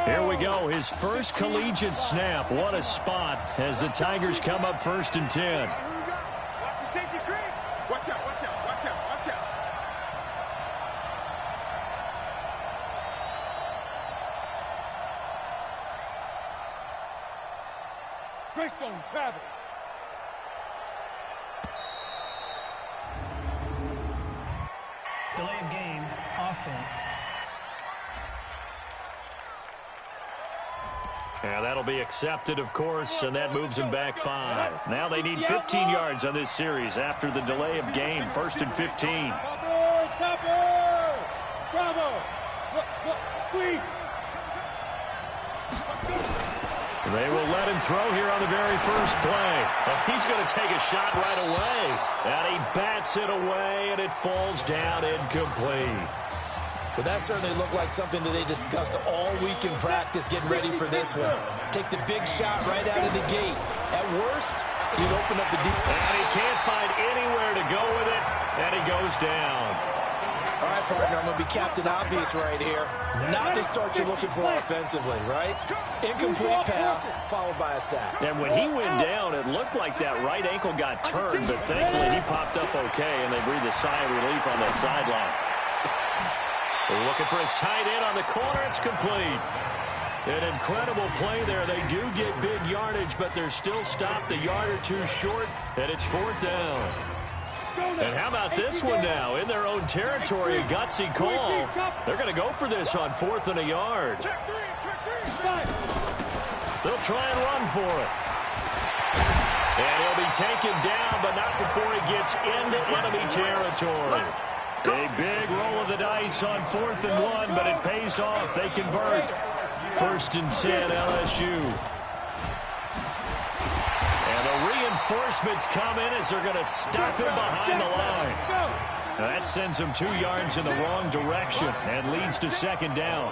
Here we go, his first collegiate snap. What a spot as the Tigers come up 1st and 10. Watch the safety creep. Watch out, watch out, watch out, watch out. Greystone travel. Delay of game, offense. Yeah, that'll be accepted, of course, and that moves them back 5. Now they need 15 yards on this series after the delay of game. 1st and 15. Topper! Bravo! Squeeze! They will let him throw here on the very first play. He's going to take a shot right away. And he bats it away, and it falls down incomplete. But that certainly looked like something that they discussed all week in practice getting ready for this one. Take the big shot right out of the gate. At worst, you'd open up the deep. And he can't find anywhere to go with it, and he goes down. All right, partner, I'm going to be Captain Obvious right here. Not the start you're looking for offensively, right? Incomplete pass, followed by a sack. And when he went down, it looked like that right ankle got turned, but thankfully he popped up okay, and they breathed a sigh of relief on that sideline. They're looking for his tight end on the corner. It's complete. An incredible play there. They do get big yardage, but they're still stopped a yard or two short, and it's 4th down. And how about this one now? In their own territory, a gutsy call. They're going to go for this on 4th and a yard. They'll try and run for it. And he'll be taken down, but not before he gets into enemy territory. A big roll of the dice on 4th and 1, but it pays off. They convert. 1st and 10, LSU. And the reinforcements come in as they're going to stop him behind the line. Now that sends him 2 yards in the wrong direction and leads to 2nd down.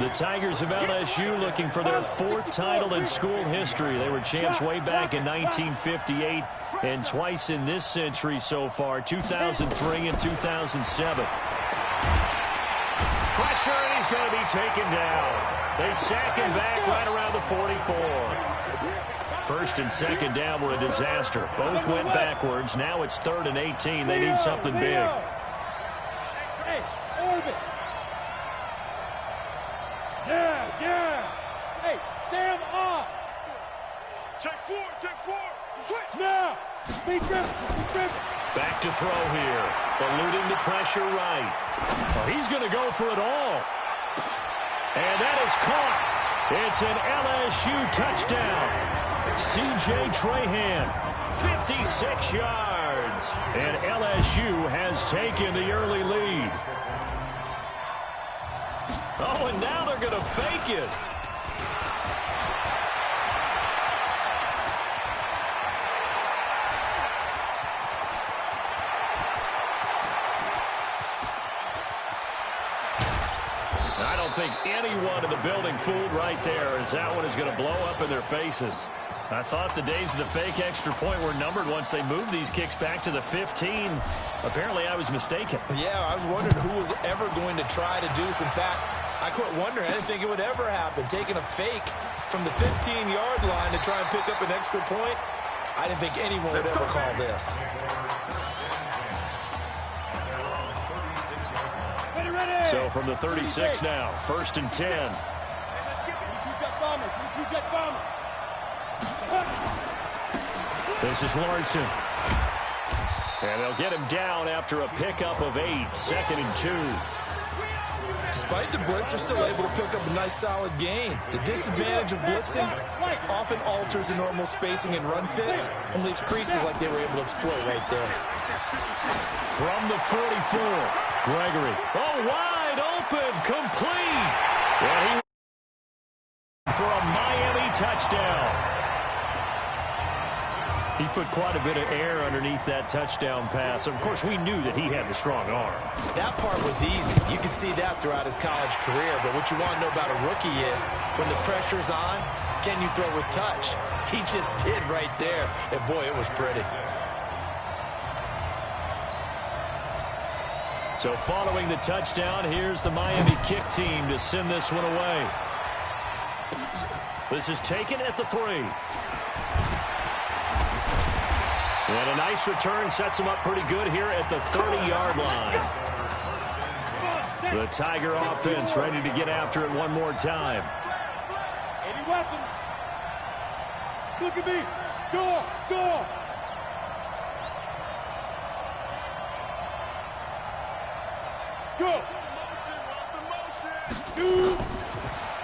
The Tigers of LSU looking for their 4th title in school history. They were champs way back in 1958 and twice in this century so far, 2003 and 2007. Pressure, and he's going to be taken down. They sack him back right around the 44. 1st and 2nd down were a disaster. Both went backwards. Now it's 3rd and 18. They need something big. Hey, orbit. Yeah. Hey, Sam off. Check 4. Switch. Now. Be driven. Back to throw here. Eluding the pressure right. Well, he's going to go for it all. And that is caught. It's an LSU touchdown. C.J. Trahan, 56 yards. And LSU has taken the early lead. Oh, and now they're going to fake it. I don't think anyone in the building fooled right there, as that one is going to blow up in their faces. I thought the days of the fake extra point were numbered once they moved these kicks back to the 15. Apparently, I was mistaken. Yeah, I was wondering who was ever going to try to do this. In fact, I quit wondering. I didn't think it would ever happen. Taking a fake from the 15-yard line to try and pick up an extra point, I didn't think anyone would ever call this. So from the 36 now, 1st and 10. This is Larson. And they'll get him down after a pickup of 8, 2nd and 2. Despite the blitz, they're still able to pick up a nice solid gain. The disadvantage of blitzing often alters the normal spacing and run fits and leaves creases like they were able to exploit right there. From the 44, Gregory. Oh, wide open, complete. And he for a Miami touchdown. He put quite a bit of air underneath that touchdown pass. Of course, we knew that he had the strong arm. That part was easy. You could see that throughout his college career. But what you want to know about a rookie is when the pressure's on, can you throw with touch? He just did right there. And, boy, it was pretty. So following the touchdown, here's the Miami kick team to send this one away. This is taken at the 3. And a nice return sets him up pretty good here at the 30-yard line. The Tiger offense ready to get after it one more time. Any weapons? Look at me. Door. Go.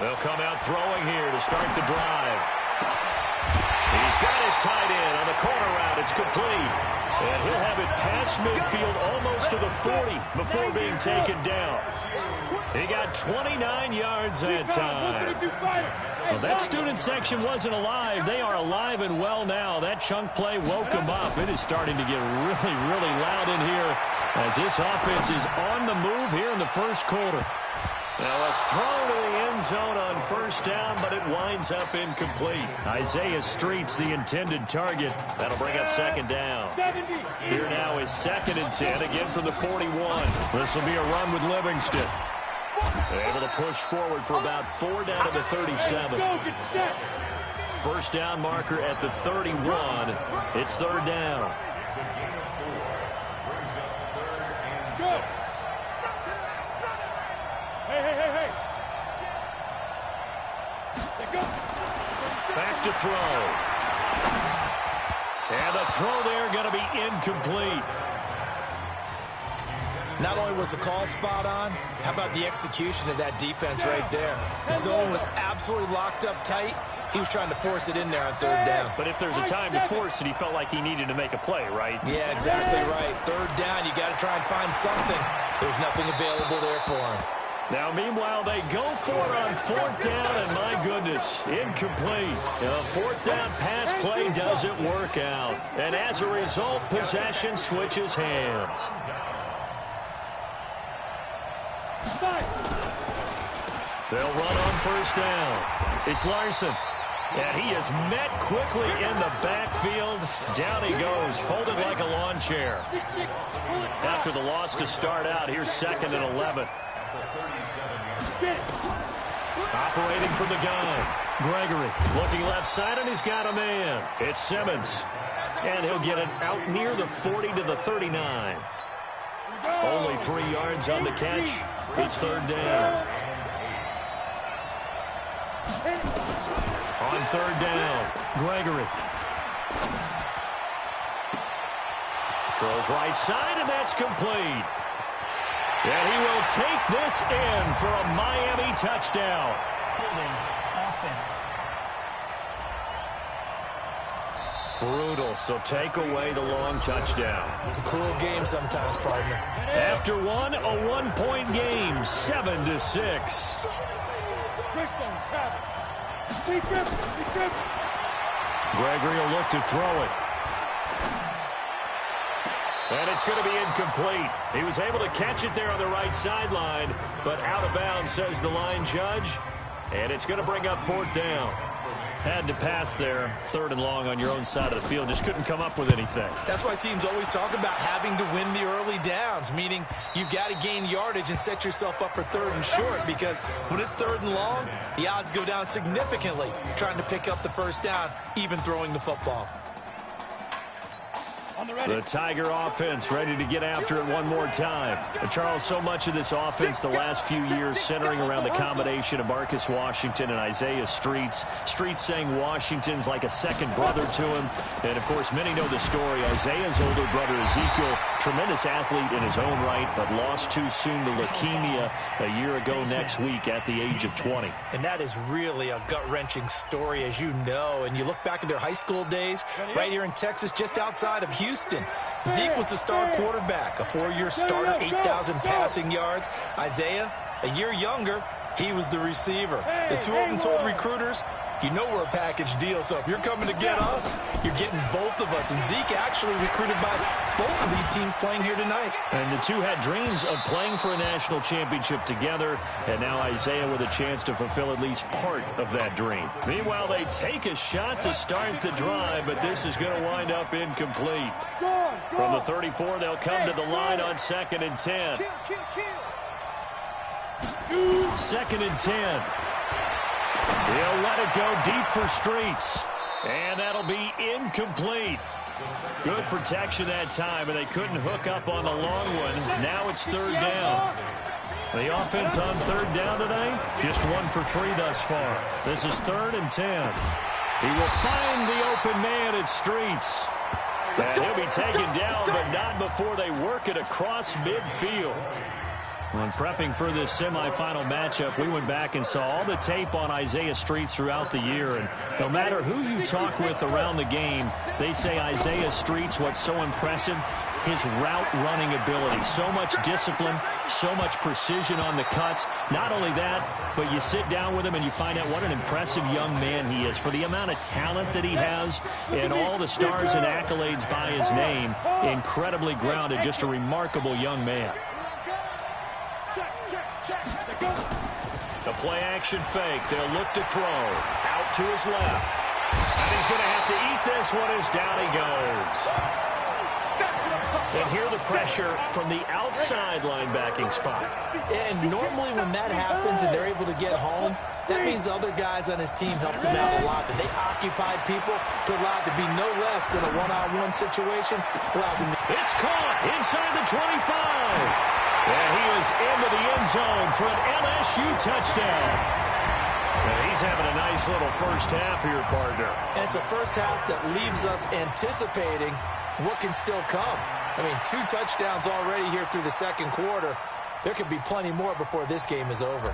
They'll come out throwing here to start the drive. He's got his tight end on the corner route. It's complete. And he'll have it past midfield almost to the 40 before being taken down. He got 29 yards that time. Well, that student section wasn't alive. They are alive and well now. That chunk play woke them up. It is starting to get really, really loud in here as this offense is on the move here in the first quarter. Now a throw to the end zone on first down, but it winds up incomplete. Isaiah Street's the intended target. That'll bring up second down. Here now is 2nd and 10, again from the 41. This will be a run with Livingston. They're able to push forward for about 4 down to the 37. First down marker at the 31. It's 3rd down. Go. Hey. Back to throw. And the throw there going to be incomplete. Not only was the call spot on, how about the execution of that defense right there? Zone was absolutely locked up tight. He was trying to force it in there on 3rd down. But if there's a time to force it, he felt like he needed to make a play, right? Yeah, exactly right. 3rd down, you got to try and find something. There's nothing available there for him. Now, meanwhile, they go for it on 4th down, and my goodness, incomplete. A 4th down pass play doesn't work out. And as a result, possession switches hands. They'll run on first down. It's Larson. And he is met quickly in the backfield. Down he goes, folded like a lawn chair. After the loss to start out, here's 2nd and 11. Operating from the gun. Gregory looking left side, and he's got a man. It's Simmons. And he'll get it out near the 40 to the 39. Only 3 yards on the catch. It's 3rd down. On 3rd down, Gregory. Throws right side, and that's complete. And he will take this in for a Miami touchdown. Holding offense. Brutal, so take away the long touchdown. It's a cruel game sometimes, partner. After one, a 1-point game, 7-6. Gregory will look to throw it. And it's going to be incomplete. He was able to catch it there on the right sideline, but out of bounds, says the line judge. And it's going to bring up 4th down. Had to pass there, 3rd and long on your own side of the field. Just couldn't come up with anything. That's why teams always talk about having to win the early downs, meaning you've got to gain yardage and set yourself up for 3rd and short, because when it's 3rd and long, the odds go down significantly trying to pick up the first down, even throwing the football. The Tiger offense ready to get after it one more time. And Charles, so much of this offense the last few years centering around the combination of Marcus Washington and Isaiah Streets. Streets saying Washington's like a second brother to him. And, of course, many know the story. Isaiah's older brother, Ezekiel, tremendous athlete in his own right, but lost too soon to leukemia a year ago next week at the age of 20. And that is really a gut-wrenching story, as you know. And you look back at their high school days right here in Texas, just outside of Houston. Zeke was the star quarterback, a 4-year starter, 8,000 passing yards. Isaiah, a year younger, he was the receiver. The two of them told recruiters, you know we're a package deal, so if you're coming to get us, you're getting both of us. And Zeke actually recruited by both of these teams playing here tonight. And the two had dreams of playing for a national championship together, and now Isaiah with a chance to fulfill at least part of that dream. Meanwhile, they take a shot to start the drive, but this is going to wind up incomplete. From the 34, they'll come to the line on 2nd and 10. 2nd and 10. He'll let it go deep for Streets. And that'll be incomplete. Good protection that time, and they couldn't hook up on the long one. Now it's third down. The offense on third down today, just 1 for 3 thus far. This is 3rd and 10. He will find the open man at Streets. And he'll be taken down, but not before they work it across midfield. When prepping for this semifinal matchup, we went back and saw all the tape on Isaiah Streets throughout the year. And no matter who you talk with around the game, they say Isaiah Streets, what's so impressive, his route running ability. So much discipline, so much precision on the cuts. Not only that, but you sit down with him and you find out what an impressive young man he is. For the amount of talent that he has and all the stars and accolades by his name, incredibly grounded, just a remarkable young man. The play-action fake. They'll look to throw. Out to his left. And he's going to have to eat this one as down he goes. And here the pressure from the outside linebacking spot. And normally when that happens and they're able to get home, that means other guys on his team helped him out a lot. That they occupied people to allow it to be no less than a one-on-one situation. Allows him to... It's caught inside the 25. And he is into the end zone for an LSU touchdown. And he's having a nice little first half here, partner. And it's a first half that leaves us anticipating what can still come. I mean, 2 touchdowns already here through the second quarter. There could be plenty more before this game is over.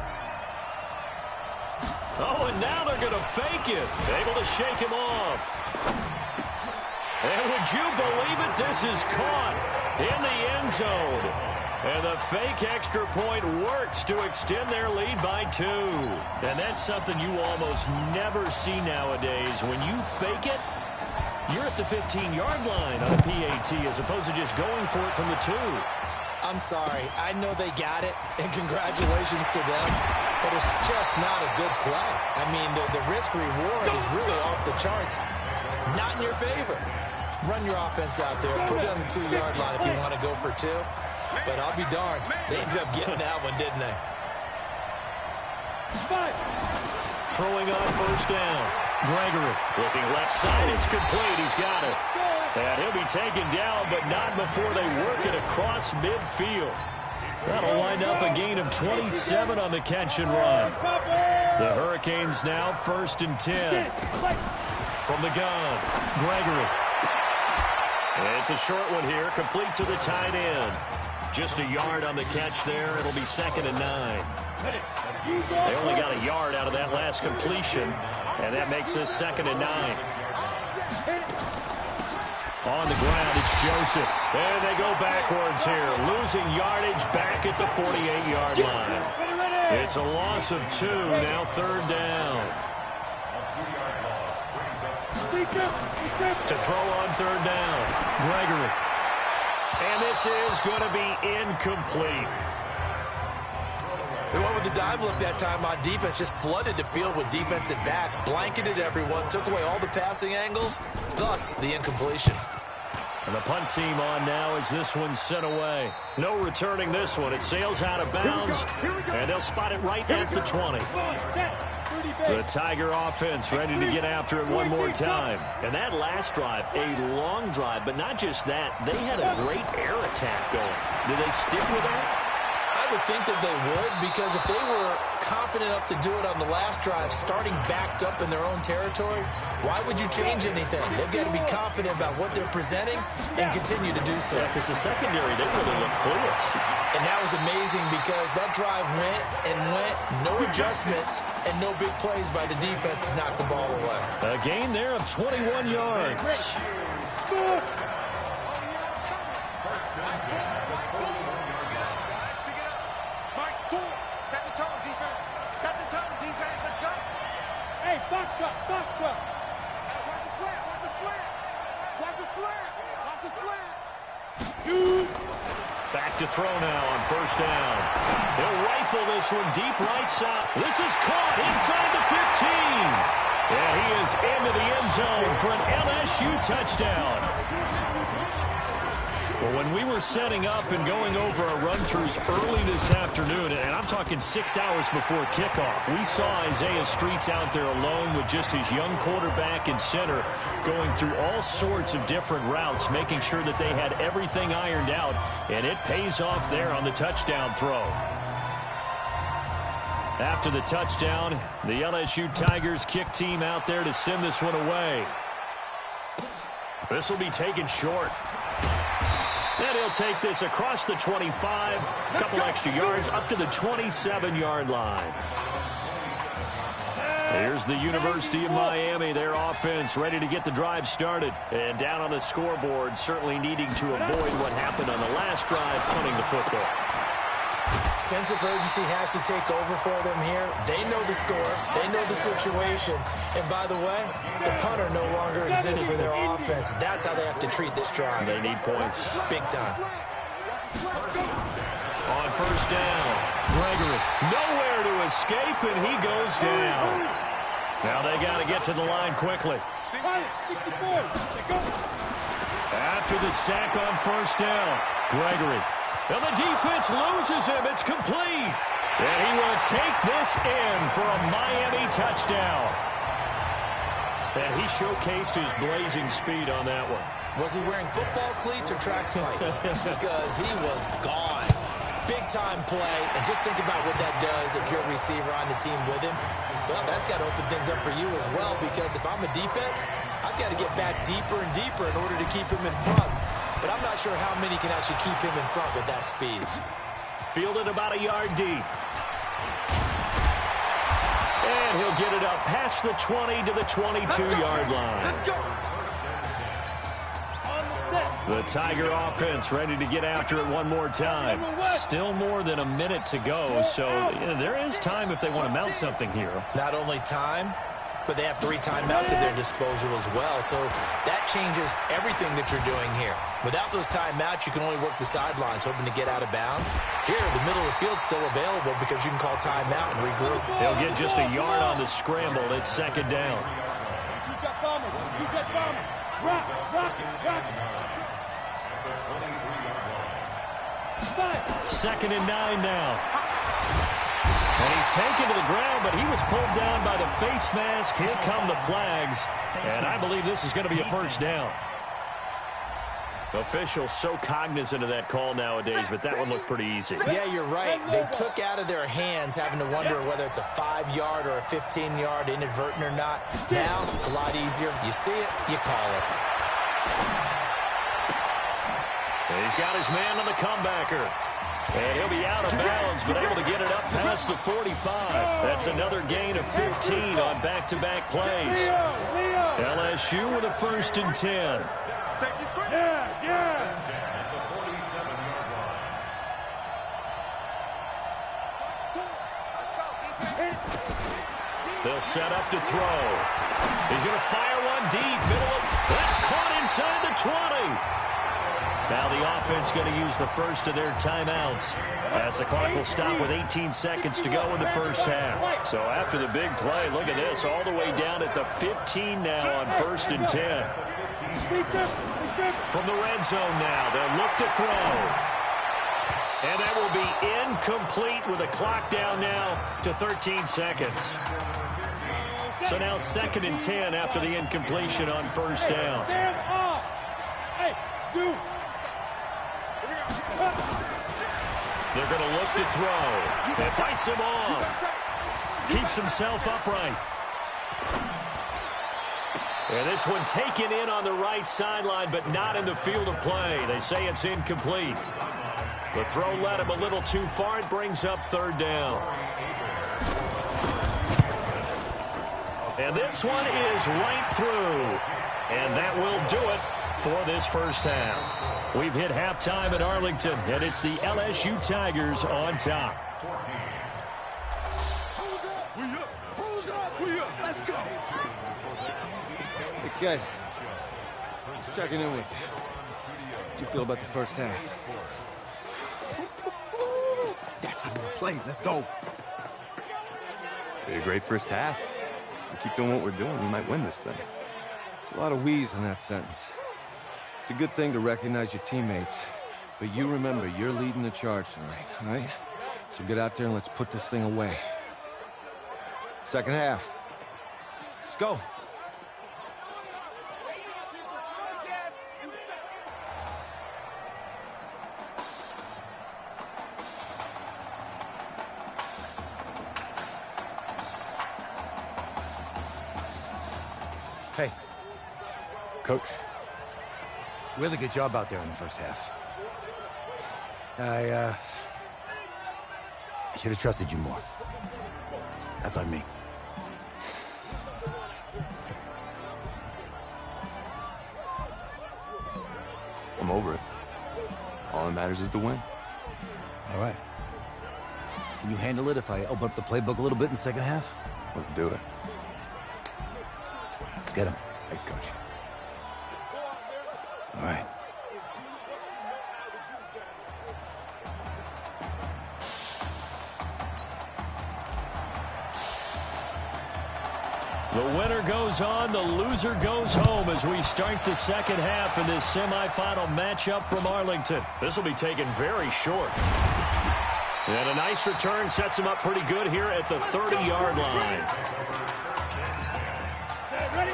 Oh, and now they're going to fake it. Able to shake him off. And would you believe it? This is caught in the end zone. And the fake extra point works to extend their lead by 2. And that's something you almost never see nowadays. When you fake it, you're at the 15-yard line on a PAT as opposed to just going for it from the 2. I'm sorry. I know they got it, and congratulations to them, but it's just not a good play. I mean, the risk-reward is really off the charts. Not in your favor. Run your offense out there. Put it on the 2-yard line if you want to go for 2. But I'll be darned. They ended up getting that one, didn't they? Throwing on first down. Gregory looking left side. It's complete. He's got it. And he'll be taken down, but not before they work it across midfield. That'll wind up a gain of 27 on the catch and run. The Hurricanes now 1st and 10. From the gun, Gregory. And it's a short one here, complete to the tight end. Just a yard on the catch there. It'll be 2nd and 9. They only got a yard out of that last completion, and that makes this 2nd and 9. On the ground, it's Joseph. And they go backwards here, losing yardage back at the 48-yard line. It's a loss of 2, now 3rd down. To throw on 3rd down, Gregory. And this is going to be incomplete. They went with the dime look that time on defense, just flooded the field with defensive backs, blanketed everyone, took away all the passing angles, thus the incompletion. And the punt team on now as this one's sent away. No returning this one. It sails out of bounds, and they'll spot it right at the 20. The Tiger offense ready to get after it one more time. And that last drive, a long drive, but not just that. They had a great air attack going. Do they stick with that? I would think that they would, because if they were confident enough to do it on the last drive, starting backed up in their own territory, why would you change anything? They've got to be confident about what they're presenting and continue to do so. Yeah, because the secondary, they really look clueless. And that was amazing because that drive went and went, no adjustments, and no big plays by the defense to knock the ball away. A gain there of 21 yards. Box trap, box trap. Watch his flat, watch his flat. Watch his flat, watch his flat. Shoot. Back to throw now on 1st down. He'll rifle this one deep right side. This is caught inside the 15. And he is into the end zone for an LSU touchdown. Well, when we were setting up and going over our run-throughs early this afternoon, and I'm talking 6 hours before kickoff, we saw Isaiah Streets out there alone with just his young quarterback and center going through all sorts of different routes, making sure that they had everything ironed out, and it pays off there on the touchdown throw. After the touchdown, the LSU Tigers kick team out there to send this one away. This will be taken short. And he'll take this across the 25, a couple extra yards, up to the 27-yard line. Here's the University of Miami, their offense ready to get the drive started. And down on the scoreboard, certainly needing to avoid what happened on the last drive, punting the football. Sense of urgency has to take over for them here. They know the score. They know the situation. And by the way, the punter no longer exists for their offense. That's how they have to treat this drive. They need points. Big time. On first down, Gregory nowhere to escape, and he goes down. Now they got to get to the line quickly. After the sack on first down, Gregory. And the defense loses him. It's complete. And he will take this in for a Miami touchdown. And he showcased his blazing speed on that one. Was he wearing football cleats or track spikes? Because he was gone. Big-time play. And just think about what that does if you're a receiver on the team with him. Well, that's got to open things up for you as well, because if I'm a defense, I've got to get back deeper and deeper in order to keep him in front. But I'm not sure how many can actually keep him in front with that speed. Fielded about a yard deep. And he'll get it up past the 20 to the 22-yard line. Let's go. The Tiger offense ready to get after it one more time. Still more than a minute to go, so there is time if they want to mount something here. Not only time, but they have 3 timeouts at their disposal as well. So that changes everything that you're doing here. Without those timeouts, you can only work the sidelines, hoping to get out of bounds. Here, the middle of the field's still available because you can call timeout and regroup. They'll get just a yard on the scramble. It's second down. Second and 9 now. And he's taken to the ground, but he was pulled down by the face mask. Here come the flags. And I believe this is going to be a first down. Officials so cognizant of that call nowadays, but that one looked pretty easy. Yeah, you're right. They took out of their hands having to wonder whether it's a 5-yard or a 15-yard inadvertent or not. Now, it's a lot easier. You see it, you call it. And he's got his man on the comebacker. And he'll be out of bounds, but able to get it up past the 45. That's another gain of 15 on back-to-back plays. LSU with a first and 10. They'll set up to throw. He's going to fire one deep. That's caught inside the 20. Now the offense going to use the first of their timeouts as the clock will stop with 18 seconds to go in the first half. So after the big play, look at this, all the way down at the 15 now on first and 10. From the red zone now, they'll look to throw. And that will be incomplete with a clock down now to 13 seconds. So now second and 10 after the incompletion on first down. They're going to look to throw. It fights him off. Keeps himself upright. And this one taken in on the right sideline, but not in the field of play. They say it's incomplete. The throw led him a little too far. It brings up third down. And this one is right through. And that will do it for this first half. We've hit halftime at Arlington, and it's the LSU Tigers on top. Let's go. Hey, kid. Just checking in with you. How do you feel about the first half? That's how we play. Let's go. A great first half. We keep doing what we're doing, we might win this thing. There's a lot of wheeze in that sentence. It's a good thing to recognize your teammates. But you remember, you're leading the charge tonight, all right? So get out there and let's put this thing away. Second half. Let's go. Hey. Coach. Really good job out there in the first half. I should have trusted you more. That's on me. I'm over it. All that matters is the win. All right. Can you handle it if I open up the playbook a little bit in the second half? Let's do it. Let's get him. Thanks, Coach. All right. The winner goes on, the loser goes home as we start the second half in this semifinal matchup from Arlington. This will be taken very short. And a nice return sets him up pretty good here at the 30-yard line.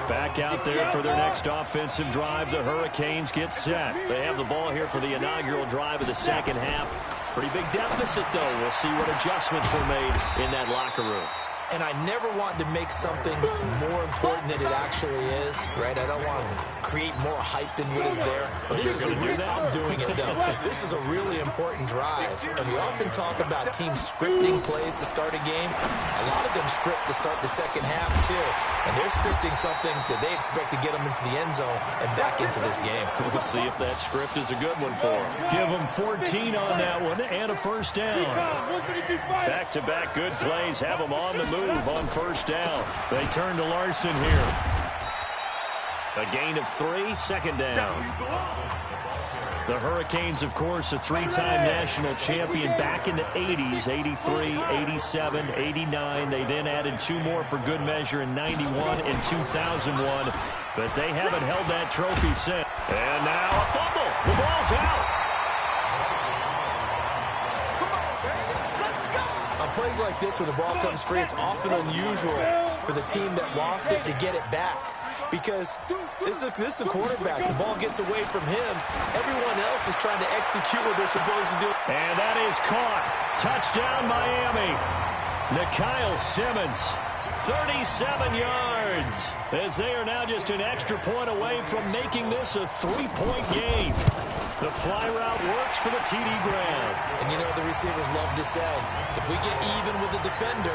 Back out there for their next offensive drive. The Hurricanes get set. They have the ball here for the inaugural drive of the second half. Pretty big deficit, though. We'll see what adjustments were made in that locker room. And I never want to make something more important than it actually is, right? I don't want to create more hype than what is there. But this is I'm doing it, though. This is a really important drive. And we often talk about teams scripting plays to start a game. A lot of them script to start the second half, too. And they're scripting something that they expect to get them into the end zone and back into this game. We'll see if that script is a good one for them. Give them 14 on that one and a first down. Back-to-back good plays have them on the move on first down. They turn to Larson here. A gain of 3, second down. The Hurricanes, of course, a 3-time national champion back in the 80s, 83, 87, 89. They then added 2 more for good measure in 91 and 2001. But they haven't held that trophy since. And now a fumble. The ball's out. On plays like this, when the ball comes free, it's often unusual for the team that lost it to get it back. Because this is the quarterback. The ball gets away from him. Everyone else is trying to execute what they're supposed to do. And that is caught. Touchdown, Miami. Nikhil Simmons, 37 yards. As they are now just an extra point away from making this a 3-point game. The fly route works for the TD Graham. And you know the receivers love to say, if we get even with the defender,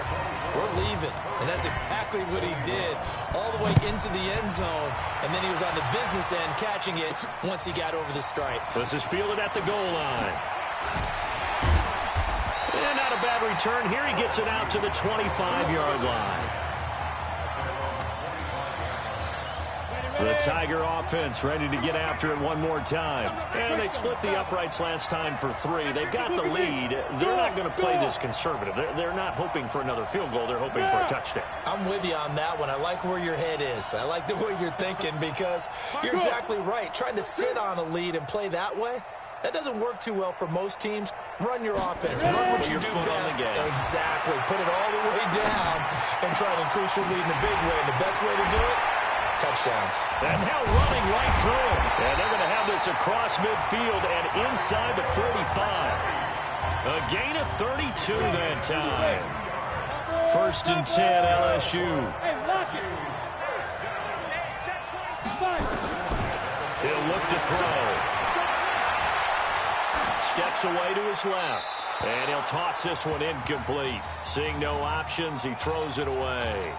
we're leaving. And that's exactly what he did, all the way into the end zone. And then he was on the business end catching it once he got over the stripe. This is fielded at the goal line. And not a bad return here. He gets it out to the 25-yard line. The Tiger offense ready to get after it one more time. And they split the uprights last time for 3. They've got the lead. They're not going to play this conservative. They're not hoping for another field goal. They're hoping for a touchdown. I'm with you on that one. I like where your head is. I like the way you're thinking because you're exactly right. Trying to sit on a lead and play that way, that doesn't work too well for most teams. Run your offense. Run what you do best. Exactly. Put it all the way down and try to increase your lead in a big way. And the best way to do it, touchdowns. And now running right through him. And they're going to have this across midfield and inside the 45. A gain of 32 that time. 1st and 10, LSU. He'll look to throw. Steps away to his left. And he'll toss this one incomplete. Seeing no options, he throws it away.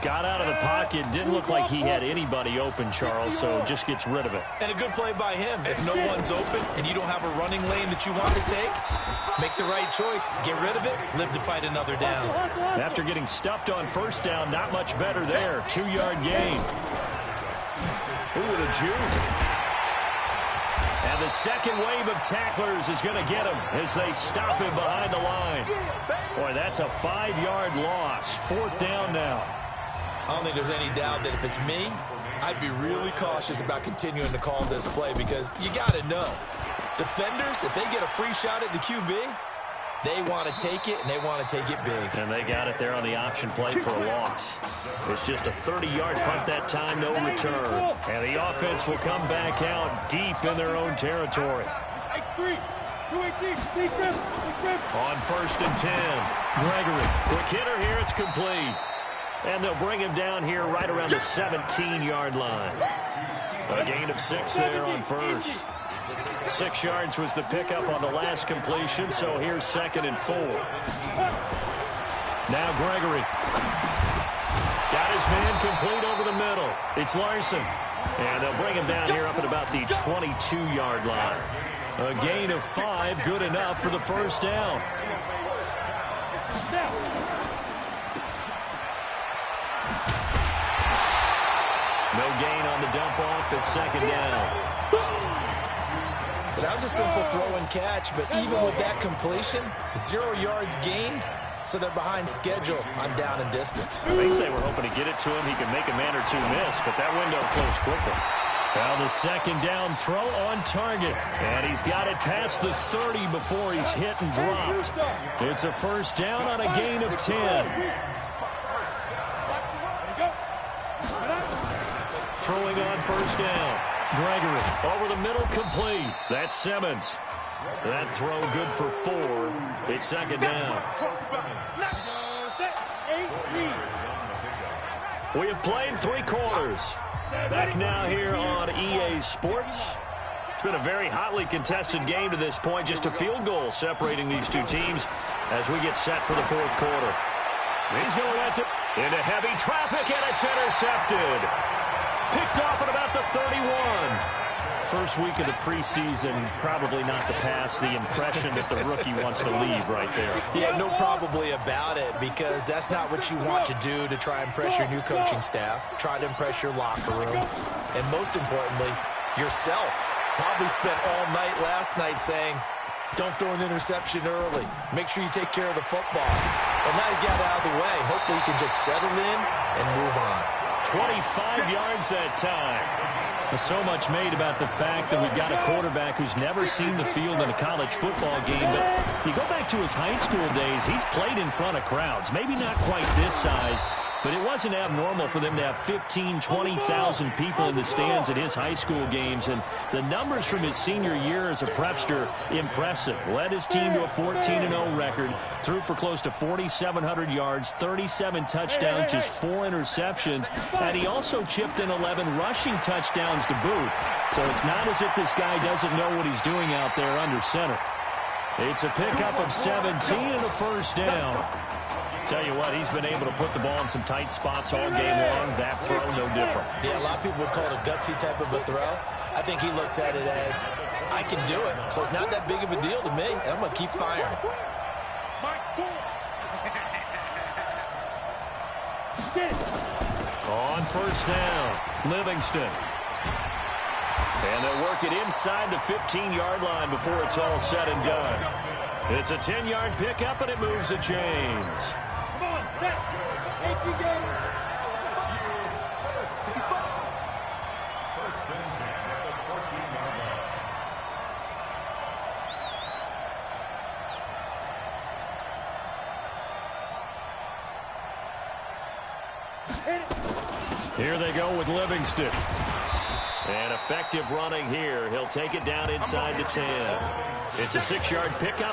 Got out of the pocket. Didn't look like he had anybody open, Charles, so just gets rid of it. And a good play by him. If no one's open and you don't have a running lane that you want to take, make the right choice. Get rid of it. Live to fight another down. After getting stuffed on first down, not much better there. 2-yard gain. Ooh, the juke. And the second wave of tacklers is going to get him as they stop him behind the line. Boy, that's a 5-yard loss. 4th down now. I don't think there's any doubt that if it's me, I'd be really cautious about continuing to call this play because you got to know, defenders, if they get a free shot at the QB, they want to take it, and they want to take it big. And they got it there on the option play for a loss. It's just a 30-yard punt that time, no return. And the offense will come back out deep in their own territory. On 1st and 10, Gregory. Quick hitter here, it's complete. And they'll bring him down here right around the 17-yard line. A gain of 6 there on 1st. 6 yards was the pickup on the last completion, so here's 2nd and 4. Now Gregory. Got his man complete over the middle. It's Larson. And they'll bring him down here up at about the 22-yard line. A gain of 5, good enough for the first down. No gain on the dump off at 2nd down. That was a simple throw and catch, but even with that completion, 0 yards gained, so they're behind schedule on down and distance. I think they were hoping to get it to him. He could make a man or two miss, but that window closed quickly. Now the 2nd down throw on target, and he's got it past the 30 before he's hit and dropped. It's a first down on a gain of 10. Throwing on 1st down. Gregory over the middle, complete. That's Simmons. That throw good for 4. It's 2nd down. We have played 3 quarters. Back now here on EA Sports. It's been a very hotly contested game to this point. Just a field goal separating these two teams as we get set for the 4th quarter. He's going to let it into heavy traffic, and it's intercepted. Picked off at about the 31. First week of the preseason, probably not the pass, the impression that the rookie wants to leave right there. Yeah, no probably about it, because that's not what you want to do to try and impress your new coaching staff, try to impress your locker room, and most importantly, yourself. Probably spent all night last night saying, don't throw an interception early. Make sure you take care of the football. Well, now he's got it out of the way. Hopefully he can just settle in and move on. 25 yards that time. There's so much made about the fact that we've got a quarterback who's never seen the field in a college football game. But if you go back to his high school days, he's played in front of crowds. Maybe not quite this size, but it wasn't abnormal for them to have 15,000, 20,000 people in the stands at his high school games. And the numbers from his senior year as a prepster, impressive. Led his team to a 14-0 record, threw for close to 4,700 yards, 37 touchdowns, just 4 interceptions. And he also chipped in 11 rushing touchdowns to boot. So it's not as if this guy doesn't know what he's doing out there under center. It's a pickup of 17 and a first down. Tell you what, he's been able to put the ball in some tight spots all game long. That throw, no different. Yeah, a lot of people would call it a gutsy type of a throw. I think he looks at it as, I can do it. So it's not that big of a deal to me, and I'm going to keep firing. On first down, Livingston. And they'll work it inside the 15-yard line before it's all said and done. It's a 10-yard pickup, and it moves the chains. Come on, set. Thank you, guys. Here they go with Livingston. And effective running here. He'll take it down inside the 10. It's a 6-yard pickup.